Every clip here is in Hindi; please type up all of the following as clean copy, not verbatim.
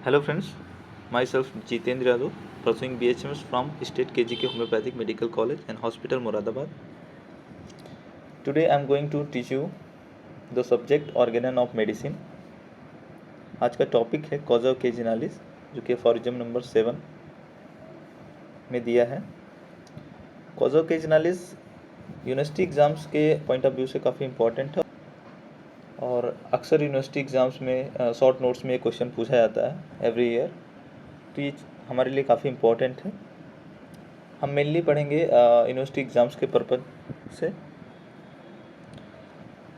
Hello friends, myself Jitendra Yadav, pursuing BHMS from State KGK Homeopathic Medical College and Hospital Moradabad. Today I am going to teach you the subject Organon of Medicine. आज का टॉपिक है कॉज ओकेजनलिस, जो कि एफोरिज्म नंबर 7 में दिया है। कॉज ओकेजनलिस यूनिवर्सिटी एग्ज़ाम्स के पॉइंट ऑफ व्यू से काफ़ी इंपॉर्टेंट है और अक्सर यूनिवर्सिटी एग्ज़ाम्स में शॉर्ट नोट्स में क्वेश्चन पूछा जाता है एवरी ईयर, तो ये हमारे लिए काफ़ी इम्पोर्टेंट है। हम मेनली पढ़ेंगे यूनिवर्सिटी एग्ज़ाम्स के पर्पज़ से।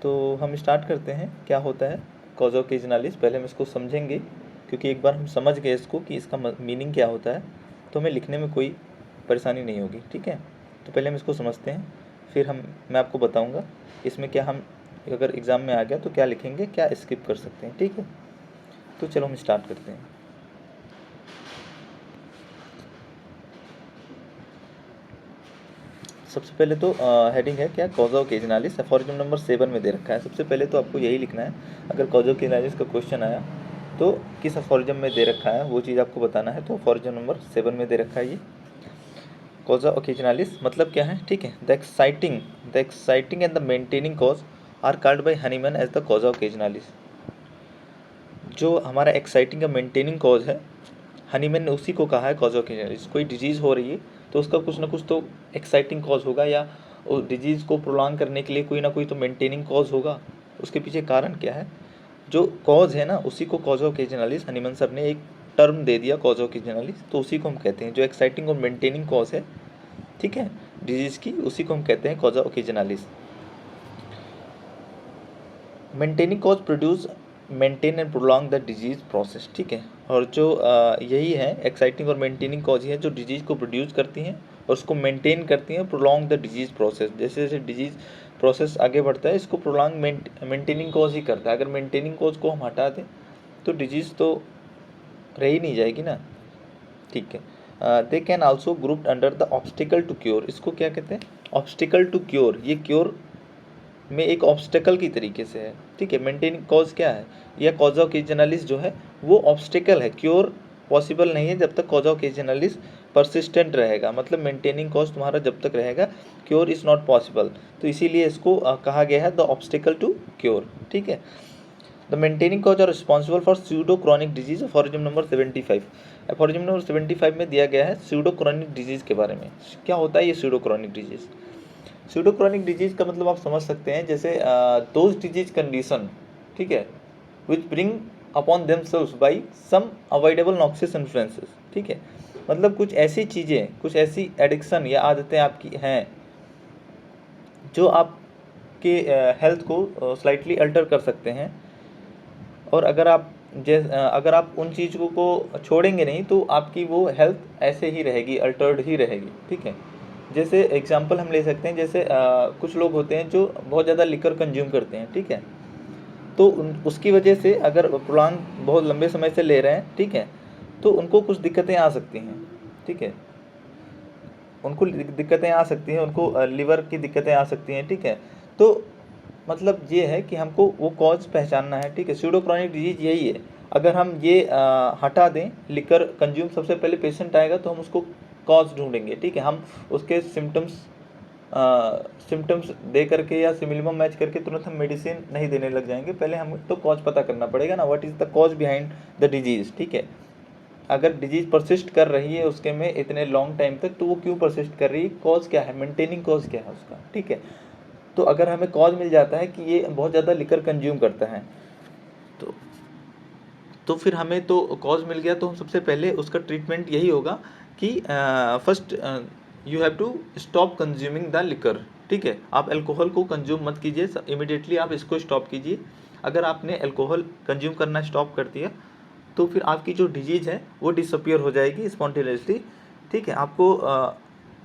तो हम स्टार्ट करते हैं। क्या होता है कॉज ओकेजनलिस, पहले हम इसको समझेंगे, क्योंकि एक बार हम समझ गए इसको कि इसका मीनिंग क्या होता है तो हमें लिखने में कोई परेशानी नहीं होगी। ठीक है, तो पहले हम इसको समझते हैं, फिर मैं आपको बताऊंगा इसमें क्या हम अगर एग्ज़ाम में आ गया तो क्या लिखेंगे, क्या स्किप कर सकते हैं। ठीक है, तो चलो हम स्टार्ट करते हैं। सबसे पहले तो हेडिंग है क्या, कॉज ओकेजनलिस, एफोरिज्म नंबर 7 में दे रखा है। सबसे पहले तो आपको यही लिखना है, अगर कॉज ओकेजनलिस का क्वेश्चन आया तो किस एफोरिज्म में दे रखा है वो चीज़ आपको बताना है। तो एफोरिज्म नंबर 7 में दे रखा है ये कॉज ओकेजनलिस। मतलब क्या है, ठीक है, the exciting and the maintaining cause are called by Hahnemann as the cause occasionalis. जो हमारा एक्साइटिंग या मेंटेनिंग कॉज है, हनीमैन ने उसी को कहा है कॉज ओकेजनलिस। कोई डिजीज़ हो रही है तो उसका कुछ ना कुछ तो एक्साइटिंग कॉज होगा, या उस डिजीज़ को प्रोलॉन्ग करने के लिए कोई ना कोई तो मेंटेनिंग कॉज होगा। उसके पीछे कारण क्या है, जो कॉज है ना उसी को कॉज ओकेजनलिस, हनीमैन सर ने एक टर्म दे दिया कॉज ओकेजनलिस, तो उसी को हम कहते हैं। जो एक्साइटिंग और मेंटेनिंग कॉज है, ठीक है, डिजीज़ की, उसी को हम कहते हैं cause occasionalis. Maintaining cause produce maintain and prolong the disease process. ठीक है, और जो यही है एक्साइटिंग और मेंटेनिंग कॉज ही है जो डिजीज़ को प्रोड्यूस करती हैं और उसको मेंटेन करती हैं, प्रोलॉन्ग द डिजीज प्रोसेस। जैसे जैसे डिजीज प्रोसेस आगे बढ़ता है, इसको प्रोलॉन्ग मेंटेनिंग कॉज ही करता है। अगर मेंटेनिंग कॉज को हम हटा दें तो डिजीज़ तो रह ही नहीं जाएगी ना। ठीक है, they can also grouped under the obstacle to cure. इसको क्या कहते हैं, ऑब्स्टिकल टू क्योर। ये क्योर में एक ऑब्स्टेकल की तरीके से है। ठीक है, मेंटेनिंग कॉज क्या है, या कॉज ओकेजनलिस जो है वो ऑब्स्टेकल है। क्योर पॉसिबल नहीं है जब तक कॉज ओकेजनलिस परसिस्टेंट रहेगा, मतलब मेंटेनिंग कॉज तुम्हारा जब तक रहेगा, क्योर इज़ नॉट पॉसिबल। तो इसीलिए इसको कहा गया है द ऑब्स्टेकल टू क्योर। ठीक है, the maintaining cause are responsible for pseudo chronic disease, aphorism number 75। Aphorism number 75 में दिया गया है स्यूडो क्रॉनिक डिजीज के बारे में। क्या होता है ये pseudo chronic disease? Pseudo chronic disease का मतलब आप समझ सकते हैं जैसे दोज डिजीज कंडीशन, ठीक है, which bring upon themselves by some avoidable noxious influences. ठीक है, मतलब कुछ ऐसी चीज़ें, कुछ ऐसी एडिक्शन या आदतें आपकी हैं जो आपके हेल्थ को स्लाइटली अल्टर कर सकते हैं, और अगर आप उन चीज़ों को छोड़ेंगे नहीं तो आपकी वो हेल्थ ऐसे ही रहेगी, अल्टर्ड ही रहेगी। ठीक है, जैसे एग्जांपल हम ले सकते हैं, जैसे कुछ लोग होते हैं जो बहुत ज़्यादा लिकर कंज्यूम करते हैं। ठीक है, तो उसकी वजह से अगर प्लान बहुत लंबे समय से ले रहे हैं, ठीक है, तो उनको कुछ दिक्कतें आ सकती हैं। ठीक है, उनको दिक्कतें आ सकती हैं, उनको लिवर की दिक्कतें आ सकती हैं। ठीक है, तो मतलब ये है कि हमको वो कॉज पहचानना है। ठीक है, स्यूडो क्रॉनिक डिजीज यही है। अगर हम ये हटा दें, लिकर कंज्यूम, सबसे पहले पेशेंट आएगा तो हम उसको कॉज ढूंढेंगे। ठीक है, हम उसके सिम्टम्स दे करके या सिमिलम मैच करके तुरंत हम मेडिसिन नहीं देने लग जाएंगे। पहले हम तो कॉज पता करना पड़ेगा ना, what is the cause behind the disease. ठीक है, अगर डिजीज़ परसिस्ट कर रही है उसके में इतने लॉन्ग टाइम तक, तो वो क्यों परसिस्ट कर रही है, कॉज क्या है, मेंटेनिंग कॉज क्या है उसका। ठीक है, तो अगर हमें कॉज मिल जाता है कि ये बहुत ज़्यादा लिकर कंज्यूम करता है, तो फिर हमें तो कॉज मिल गया, तो हम सबसे पहले उसका ट्रीटमेंट यही होगा कि first you have to stop consuming the liquor. ठीक है, आप अल्कोहल को कंज्यूम मत कीजिए, इमिडिएटली आप इसको स्टॉप कीजिए। अगर आपने अल्कोहल कंज्यूम करना स्टॉप कर दिया तो फिर आपकी जो डिजीज़ है वो डिसअपियर हो जाएगी स्पॉन्टेनियसली। ठीक है, आपको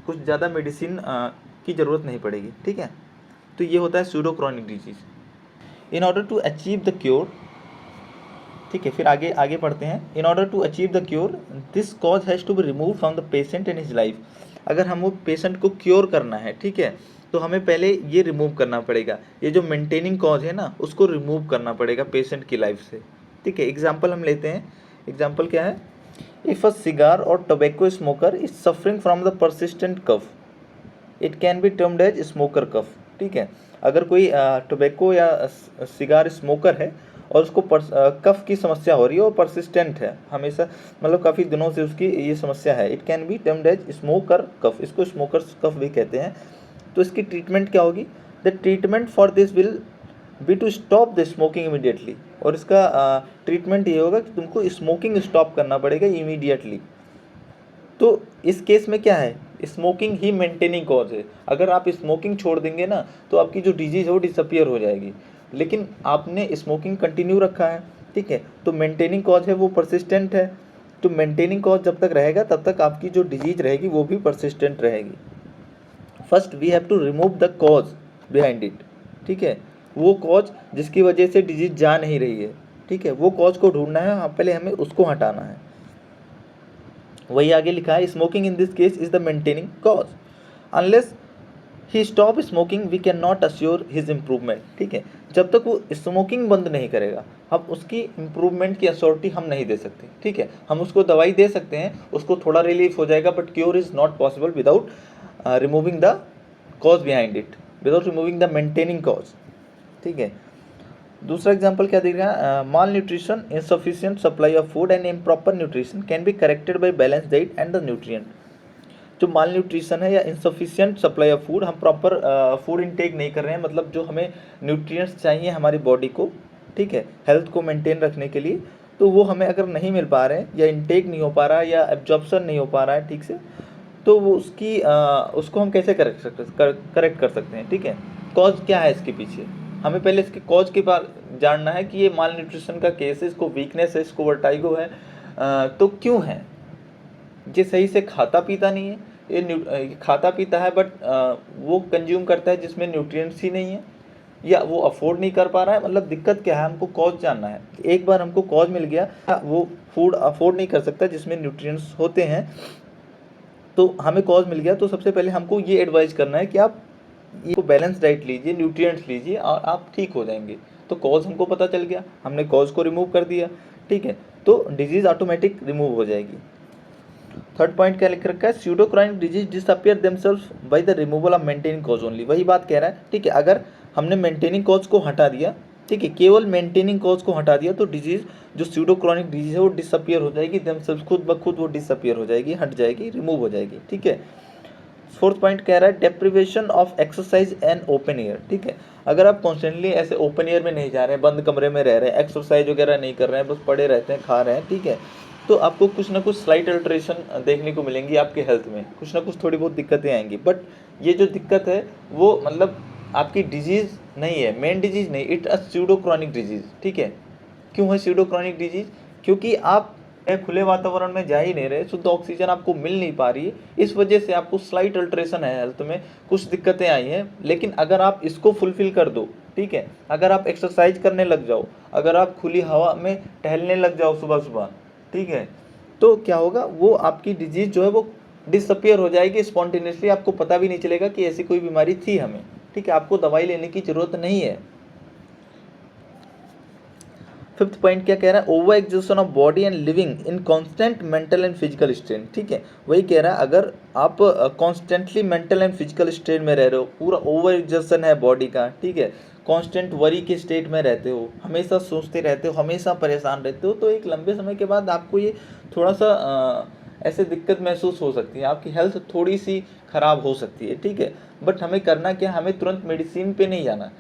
कुछ ज़्यादा मेडिसिन की ज़रूरत नहीं पड़ेगी। ठीक है, तो ये होता है pseudo chronic disease. In order to achieve the cure, ठीक है, फिर आगे पढ़ते हैं। In order to achieve the cure this cause has to be remove from the patient in his life. अगर हम वो पेशेंट को क्योर करना है, ठीक है, तो हमें पहले ये रिमूव करना पड़ेगा, ये जो मेंटेनिंग कॉज है ना उसको रिमूव करना पड़ेगा पेशेंट की लाइफ से। ठीक है, एग्जाम्पल हम लेते हैं, एग्जाम्पल क्या है, इफ़ अ सिगार और tobacco smoker is suffering from the persistent cough it can be termed as smoker cough. ठीक है, अगर कोई टोबैको या सिगार स्मोकर है और उसको कफ की समस्या हो रही है और परसिस्टेंट है, हमेशा मतलब काफ़ी दिनों से उसकी ये समस्या है, it can be termed as smoker cough, इसको स्मोकर्स कफ भी कहते हैं। तो इसकी ट्रीटमेंट क्या होगी, the treatment for this will be to stop the smoking immediately, और इसका ट्रीटमेंट ये होगा कि तुमको स्मोकिंग स्टॉप करना पड़ेगा इमीडिएटली। तो इस केस में क्या है, स्मोकिंग ही मेंटेनिंग कॉज है। अगर आप स्मोकिंग छोड़ देंगे ना तो आपकी जो डिजीज़ है वो डिसअपियर हो जाएगी, लेकिन आपने स्मोकिंग कंटिन्यू रखा है, ठीक है, तो मेंटेनिंग कॉज है वो परसिस्टेंट है। तो मेंटेनिंग कॉज जब तक रहेगा तब तक आपकी जो डिजीज़ रहेगी वो भी परसिस्टेंट रहेगी। First we have to remove the cause behind it, ठीक है, वो कॉज जिसकी वजह से डिजीज जा नहीं रही है, ठीक है, वो कॉज को ढूंढना है, पहले हमें उसको हटाना है। वही आगे लिखा है, smoking in this case is the maintaining cause, unless he stop smoking we can not assure his improvement. ठीक है, जब तक वो स्मोकिंग बंद नहीं करेगा हम उसकी इम्प्रूवमेंट की अश्योरिटी हम नहीं दे सकते। ठीक है, हम उसको दवाई दे सकते हैं, उसको थोड़ा रिलीफ हो जाएगा, but cure is not possible without removing the cause behind it, without removing the maintaining cause. ठीक है, दूसरा एग्जाम्पल क्या दिख रहा है, malnutrition, insufficient supply of food and improper nutrition can be corrected by balance diet and the nutrient. जो माल न्यूट्रिशन है या इनसफिशियंट सप्लाई ऑफ फूड, हम प्रॉपर फूड इनटेक नहीं कर रहे हैं, मतलब जो हमें न्यूट्रिएंट्स चाहिए हमारी बॉडी को, ठीक है, हेल्थ को मेंटेन रखने के लिए, तो वो हमें अगर नहीं मिल पा रहे हैं या इनटेक नहीं हो पा रहा है या एब्जॉर्प्शन नहीं हो पा रहा है ठीक से, तो वो उसको हम कैसे करेक्ट कर सकते हैं। ठीक है, कॉज क्या है इसके पीछे, हमें पहले इसके कॉज के पास जानना है कि ये माल न्यूट्रिशन का केस है, इसको वीकनेस है, इसको वर्टाइगो है, तो क्यों है। ये सही से खाता पीता नहीं है, ये खाता पीता है बट वो कंज्यूम करता है जिसमें न्यूट्रिएंट्स ही नहीं है, या वो अफोर्ड नहीं कर पा रहा है, मतलब दिक्कत क्या है, हमको कॉज जानना है। एक बार हमको कॉज मिल गया, वो फूड अफोर्ड नहीं कर सकता जिसमें न्यूट्रिएंट्स होते हैं, तो हमें कॉज मिल गया, तो सबसे पहले हमको ये एडवाइस करना है कि आप ये बैलेंस डाइट लीजिए, न्यूट्रिएंट्स लीजिए और आप ठीक हो जाएंगे। तो कॉज हमको पता चल गया, हमने कॉज को रिमूव कर दिया, ठीक है, तो डिजीज़ ऑटोमेटिक रिमूव हो जाएगी। थर्ड पॉइंट क्या लिख रखा है, pseudochronic disease disappear themselves by the removal of maintaining cause only. वही बात कह रहा है, ठीक है, अगर हमने मेंटेनिंग कॉज को हटा दिया, ठीक है, केवल मेंटेनिंग कॉज को हटा दिया, तो डिजीज जो स्यूडोक्रानिक डिजीज है वो डिसअपियर हो जाएगी, देमसेल्व्स खुद ब खुद वो डिसअपियर हो जाएगी, हट जाएगी, रिमूव हो जाएगी। ठीक है, फोर्थ पॉइंट कह रहा है, deprivation of exercise and open air. ठीक है, अगर आप कॉन्स्टेंटली ऐसे ओपन एयर में नहीं जा रहे हैं, बंद कमरे में रह रहे हैं, एक्सरसाइज वगैरह नहीं कर रहे हैं, बस पड़े रहते हैं, खा रहे हैं, ठीक है, तो आपको कुछ ना कुछ स्लाइट अल्ट्रेशन देखने को मिलेंगी, आपके हेल्थ में कुछ ना कुछ थोड़ी बहुत दिक्कतें आएंगी। बट ये जो दिक्कत है वो मतलब आपकी डिजीज़ नहीं है, मेन डिजीज़ नहीं, इट अ स्यूडोक्रोनिक डिजीज़। ठीक है, क्यों है स्यूडोक्रोनिक डिजीज़, क्योंकि आप खुले वातावरण में जा ही नहीं रहे, शुद्ध ऑक्सीजन आपको मिल नहीं पा रही है, इस वजह से आपको स्लाइट अल्ट्रेशन है, हेल्थ में कुछ दिक्कतें आई हैं। लेकिन अगर आप इसको फुलफिल कर दो, ठीक है, अगर आप एक्सरसाइज करने लग जाओ, अगर आप खुली हवा में टहलने लग जाओ सुबह सुबह, ठीक है, तो क्या होगा, वो आपकी डिजीज़ जो है वो डिसअपियर हो जाएगी स्पॉन्टेनियसली, आपको पता भी नहीं चलेगा कि ऐसी कोई बीमारी थी हमें। ठीक है, आपको दवाई लेने की ज़रूरत नहीं है। फिफ्थ पॉइंट क्या कह रहा है, over exertion of body and living in constant mental and physical strain. ठीक है, वही कह रहा है, अगर आप constantly mental and physical strain में रह रहे हो, पूरा ओवर एग्जर्शन है बॉडी का, ठीक है, कांस्टेंट वरी के स्टेट में रहते हो, हमेशा सोचते रहते हो, हमेशा परेशान रहते हो, तो एक लंबे समय के बाद आपको ये थोड़ा सा ऐसे दिक्कत महसूस हो सकती है, आपकी हेल्थ थोड़ी सी ख़राब हो सकती है। ठीक है, बट हमें करना क्या, हमें तुरंत मेडिसिन पे नहीं जाना,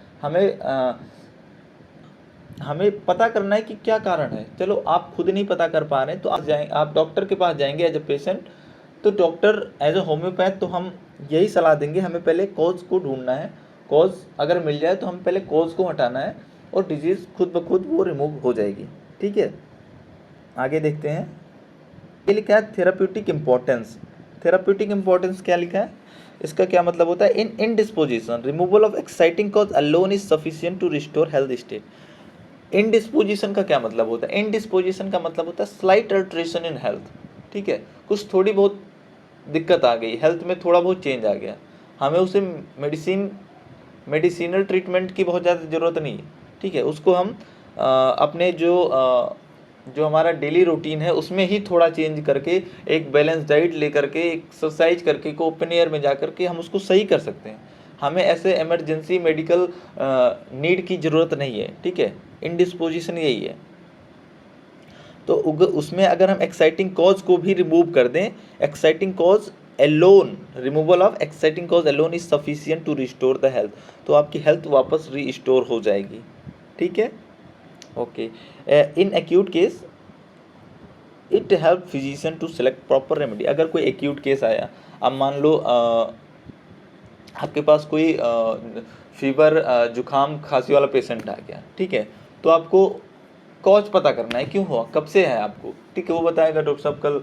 हमें पता करना है कि क्या कारण है। चलो आप खुद नहीं पता कर पा रहे हैं तो आप डॉक्टर के पास जाएंगे एज ए पेशेंट, तो डॉक्टर एज ए होम्योपैथ तो हम यही सलाह देंगे, हमें पहले कॉज को ढूंढना है, कॉज अगर मिल जाए तो हम पहले कॉज को हटाना है और डिजीज़ खुद ब खुद वो रिमूव हो जाएगी। ठीक है, आगे देखते हैं, ये लिखा है थेराप्यूटिक इम्पोर्टेंस। थेराप्यूटिक इम्पोर्टेंस क्या लिखा है, इसका क्या मतलब होता है, in indisposition removal of exciting cause alone is sufficient to restore health state. Indisposition का क्या मतलब होता है, इनडिस्पोजिशन का मतलब होता है स्लाइट अल्ट्रेशन इन हेल्थ। ठीक है, कुछ थोड़ी बहुत दिक्कत आ गई, हेल्थ में थोड़ा बहुत चेंज आ गया, हमें उसे मेडिसिनल ट्रीटमेंट की बहुत ज़्यादा ज़रूरत नहीं है। ठीक है, उसको हम अपने जो जो हमारा डेली रूटीन है उसमें ही थोड़ा चेंज करके, एक बैलेंस डाइट लेकर के, एक्सरसाइज करके को ओपन एयर में जा कर के हम उसको सही कर सकते हैं। हमें ऐसे इमरजेंसी मेडिकल नीड की ज़रूरत नहीं है, ठीक है। इंडिस्पोजिशन यही है। तो उसमें अगर हम एक्साइटिंग कॉज को भी रिमूव कर दें, exciting cause alone, removal of exciting cause alone is sufficient to restore the health, तो आपकी हेल्थ वापस रीस्टोर हो जाएगी, ठीक है। Okay, in acute case it help physician to select proper remedy. अगर कोई एक्यूट केस आया, अब मान लो आपके पास कोई फीवर, जुकाम, खांसी वाला पेशेंट आ गया, ठीक है, तो आपको कॉज पता करना है, क्यों हुआ, कब से है आपको, ठीक है। वो बताएगा डॉक्टर साहब कल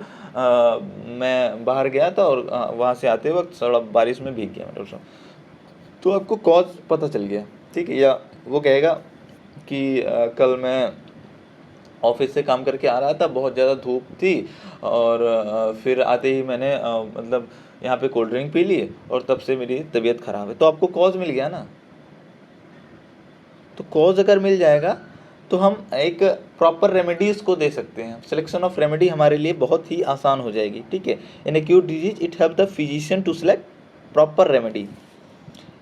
मैं बाहर गया था और वहाँ से आते वक्त थोड़ा बारिश में भीग गया मैं डॉक्टर साहब, तो आपको कॉज पता चल गया, ठीक है। या वो कहेगा कि कल मैं ऑफिस से काम करके आ रहा था, बहुत ज़्यादा धूप थी और फिर आते ही मैंने मतलब यहाँ पे कोल्ड ड्रिंक पी ली और तब से मेरी तबीयत ख़राब है। तो आपको कॉज मिल गया ना। तो कॉज अगर मिल जाएगा तो हम एक प्रॉपर रेमेडीज़ को दे सकते हैं। सिलेक्शन ऑफ रेमेडी हमारे लिए बहुत ही आसान हो जाएगी, ठीक है। In acute disease it help the physician to select proper remedy.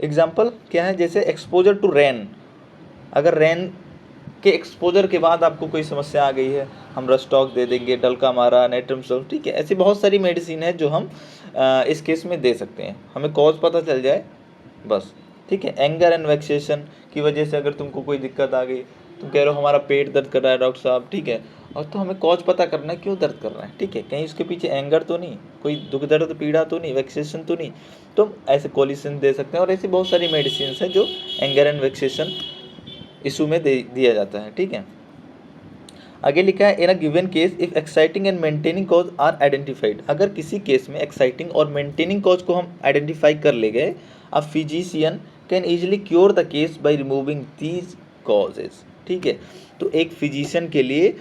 Example क्या है, जैसे एक्सपोजर टू रेन। अगर रेन के एक्सपोजर के बाद आपको कोई समस्या आ गई है, हम रस्टॉक दे देंगे, डल्का मारा, नेट्रम सल्फ, ठीक है। ऐसी बहुत सारी मेडिसिन है जो हम इस केस में दे सकते हैं, हमें कॉज पता चल जाए बस, ठीक है। एंगर एंड वेक्सेशन की वजह से अगर तुमको कोई दिक्कत आ गई, तुम कह रहे हो हमारा पेट दर्द कर रहा है डॉक्टर साहब, ठीक है, और तो हमें कॉज पता करना है क्यों दर्द कर रहा है, ठीक है। कहीं उसके पीछे एंगर तो नहीं, कोई दुख दर्द पीड़ा तो नहीं, वेक्सेशन तो नहीं, तो ऐसे कोलिसिन दे सकते हैं। और ऐसी बहुत सारी मेडिसिन हैं जो एंगर एंड वेक्सेशन इशू में दिया जाता है, ठीक है। आगे लिखा है, in a given case if exciting and maintaining cause are identified. अगर किसी केस में एक्साइटिंग और मेंटेनिंग कॉज को हम आइडेंटिफाई कर ले गए, a physician can easily cure the case by removing these causes, ठीक है। तो एक फिजिशियन के लिए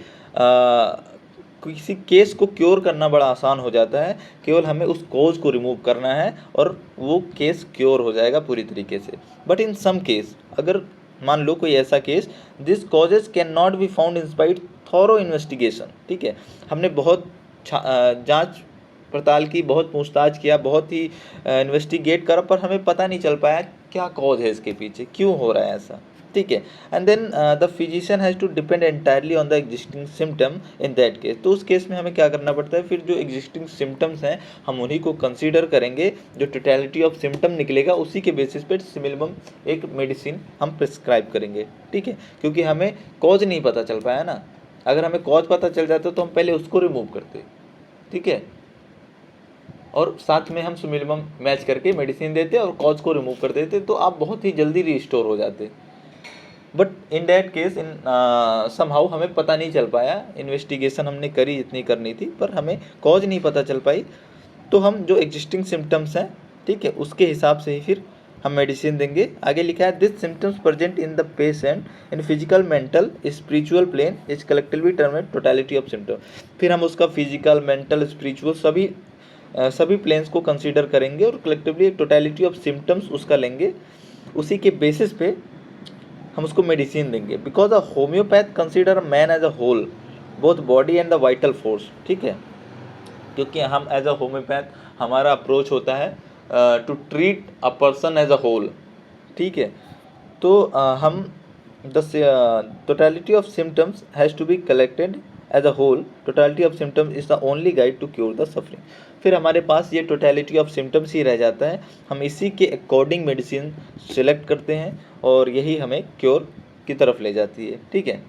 किसी केस को क्योर करना बड़ा आसान हो जाता है, केवल हमें उस कॉज को रिमूव करना है और वो केस क्योर हो जाएगा पूरी तरीके से। बट इन सम केस, अगर मान लो कोई ऐसा case, this causes can not be found in spite thorough investigation, ठीक है। हमने बहुत जांच पड़ताल की, बहुत पूछताछ किया, बहुत ही इन्वेस्टिगेट करा, पर हमें पता नहीं चल पाया क्या कॉज है इसके पीछे, क्यों हो रहा है ऐसा, ठीक है। And then the physician has to depend entirely on the existing symptom in that case. तो उस केस में हमें क्या करना पड़ता है, फिर जो एग्जिस्टिंग सिम्टम्स हैं हम उन्हीं को कंसीडर करेंगे, जो टोटलिटी ऑफ सिम्टम निकलेगा उसी के बेसिस पे मिनिमम एक मेडिसिन हम प्रिस्क्राइब करेंगे, ठीक है। क्योंकि हमें कॉज नहीं पता चल पाया ना, अगर हमें कॉज पता चल जाता तो हम पहले उसको रिमूव करते, ठीक है, और साथ में हम मिनिमम मैच करके मेडिसिन देते और कॉज को रिमूव कर देते, तो आप बहुत ही जल्दी रिस्टोर हो जाते। But in that case in somehow हमें पता नहीं चल पाया, इन्वेस्टिगेशन हमने करी जितनी करनी थी पर हमें कॉज नहीं पता चल पाई, तो हम जो एग्जिस्टिंग सिम्टम्स हैं, ठीक है, उसके हिसाब से ही फिर हम मेडिसिन देंगे। आगे लिखा है, this symptoms present in the patient in physical, mental, spiritual plane is collectively termed totality of symptom. फिर हम उसका फिजिकल, मेंटल, स्पिरिचुअल सभी प्लेन्स को कंसीडर करेंगे और कलेक्टिवली एक टोटलिटी ऑफ सिम्टम्स उसका लेंगे, उसी के बेसिस पे हम उसको मेडिसिन देंगे। Because a homoeopath consider man as a whole, both body and the vital force, ठीक है। क्योंकि हम एज अ होम्योपैथ, हमारा अप्रोच होता है to treat a person as a whole, ठीक है। तो हम the totality of symptoms has to be collected as a whole, totality of symptoms is the only guide to cure the suffering. फिर हमारे पास ये टोटलिटी ऑफ सिम्टम्स ही रह जाता है, हम इसी के अकॉर्डिंग मेडिसिन सेलेक्ट करते हैं और यही हमें क्योर की तरफ ले जाती है, ठीक है।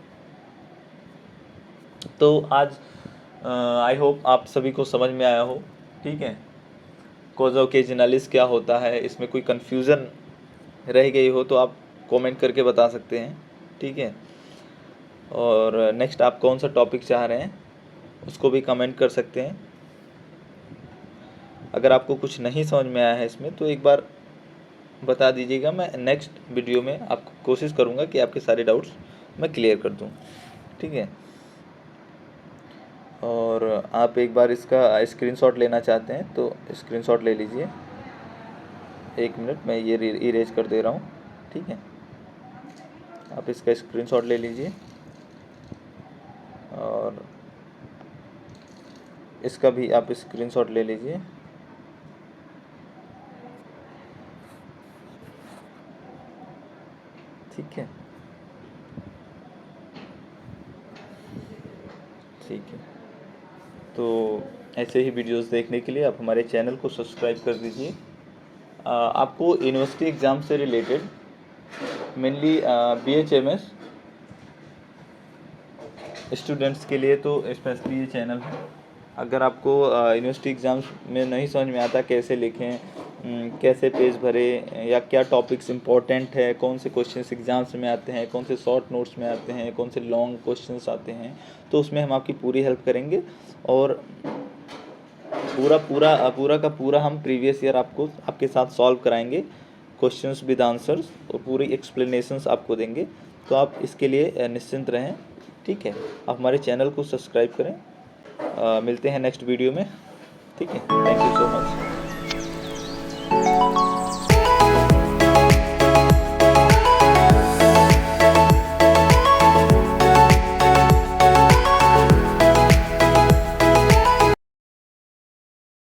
तो आज आई होप आप सभी को समझ में आया हो, ठीक है। कॉज ओकेजनलिस क्या होता है, इसमें कोई कन्फ्यूज़न रह गई हो तो आप कमेंट करके बता सकते हैं, ठीक है। और नेक्स्ट आप कौन सा टॉपिक चाह रहे हैं उसको भी कमेंट कर सकते हैं। अगर आपको कुछ नहीं समझ में आया है इसमें तो एक बार बता दीजिएगा, मैं नेक्स्ट वीडियो में आपको कोशिश करूँगा कि आपके सारे डाउट्स मैं क्लियर कर दूँ, ठीक है। और आप एक बार इसका स्क्रीनशॉट लेना चाहते हैं तो स्क्रीनशॉट ले लीजिए। 1 मिनट, मैं ये इरेज कर दे रहा हूँ, ठीक है। आप इसका स्क्रीनशॉट ले लीजिए। और इसका भी आप स्क्रीनशॉट ले लीजिए। ठीक है, ठीक है। तो ऐसे ही वीडियोस देखने के लिए आप हमारे चैनल को सब्सक्राइब कर दीजिए। आपको यूनिवर्सिटी एग्ज़ाम से रिलेटेड मेनली BHMS स्टूडेंट्स के लिए तो स्पेशली ये चैनल है। अगर आपको यूनिवर्सिटी एग्ज़ाम्स में नहीं समझ में आता कैसे लिखें, कैसे पेज भरें, या क्या टॉपिक्स इम्पोर्टेंट है, कौन से क्वेश्चंस एग्ज़ाम्स में आते हैं, कौन से शॉर्ट नोट्स में आते हैं, कौन से लॉन्ग क्वेश्चंस आते हैं, तो उसमें हम आपकी पूरी हेल्प करेंगे। और पूरा का पूरा हम प्रीवियस ईयर आपको आपके साथ सॉल्व कराएंगे, क्वेश्चंस विद आंसर्स, और पूरी एक्सप्लेनेशंस आपको देंगे। तो आप इसके लिए निश्चिंत रहें। ठीक है, आप हमारे चैनल को सब्सक्राइब करें। मिलते हैं नेक्स्ट वीडियो में। ठीक है, थैंक यू सो मच।